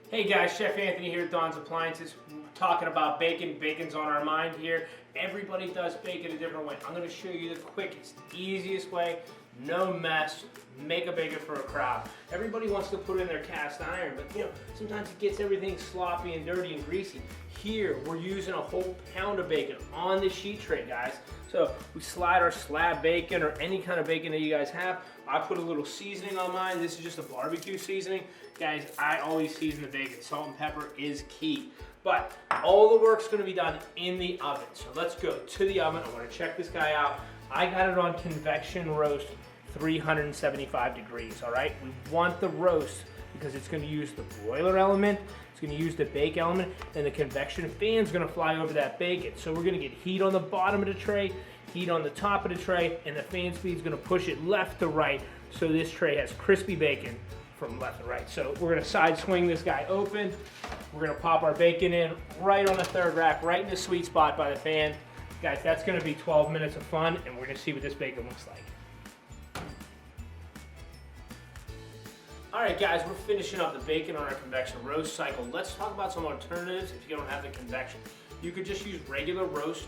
Hey guys, Chef Anthony here at Don's Appliances, talking about bacon. Bacon's on our mind here. Everybody does bacon a different way. I'm going to show you the quickest, easiest way, no mess, make a bacon for a crowd. Everybody wants to put in their cast iron, but sometimes it gets everything sloppy and dirty and greasy. Here, we're using a whole pound of bacon on the sheet tray, guys. So we slide our slab bacon or any kind of bacon that you guys have. I put a little seasoning on mine. This is just a barbecue seasoning. Guys, I always season the bacon. Salt and pepper is key. But all the work's gonna be done in the oven. So let's go to the oven. I wanna check this guy out. I got it on convection roast, 375 degrees, all right? We want the roast because it's gonna use the broiler element, it's gonna use the bake element, and the convection fan's gonna fly over that bacon. So we're gonna get heat on the bottom of the tray, heat on the top of the tray, and the fan speed's gonna push it left to right, so this tray has crispy bacon from left to right. So we're gonna side swing this guy open. We're gonna pop our bacon in right on the third rack, right in the sweet spot by the fan. Guys, that's gonna be 12 minutes of fun, and we're gonna see what this bacon looks like. All right, guys, we're finishing up the bacon on our convection roast cycle. Let's talk about some alternatives if you don't have the convection. You could just use regular roast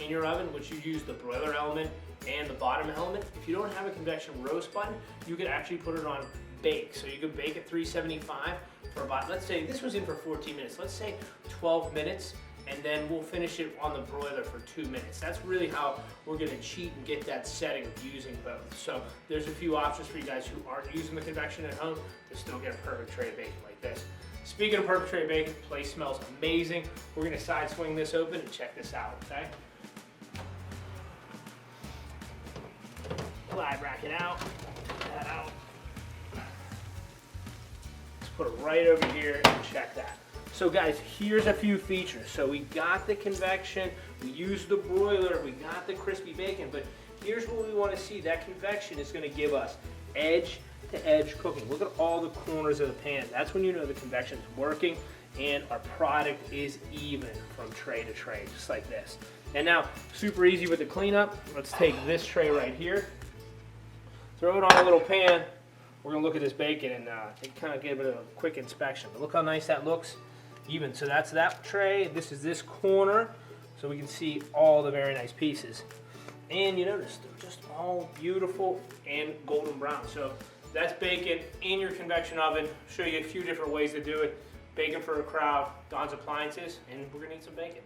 in your oven, which you use the broiler element and the bottom element. If you don't have a convection roast button, you could actually put it on bake. So you could bake at 375 for about, let's say this was in for 14 minutes, let's say 12 minutes, and then we'll finish it on the broiler for 2 minutes. That's really how we're gonna cheat and get that setting of using both. So there's a few options for you guys who aren't using the convection at home to still get a perfect tray of bacon like this. Speaking of perfect tray of bacon, the place smells amazing. We're gonna side swing this open and check this out, okay? Slide rack it out, get that out. Let's put it right over here and check that. So guys, here's a few features. So we got the convection, we used the broiler, we got the crispy bacon, but here's what we want to see. That convection is going to give us edge to edge cooking. Look at all the corners of the pan. That's when you know the convection is working and our product is even from tray to tray, just like this. And now, super easy with the cleanup. Let's take this tray right here, throw it on a little pan. We're going to look at this bacon and kind of give it a quick inspection. But look how nice that looks. Even. So that's that tray. This is this corner, so we can see all the very nice pieces. And you notice they're just all beautiful and golden brown. So that's bacon in your convection oven. Show you a few different ways to do it. Bacon for a crowd, Don's Appliances, and we're gonna eat some bacon.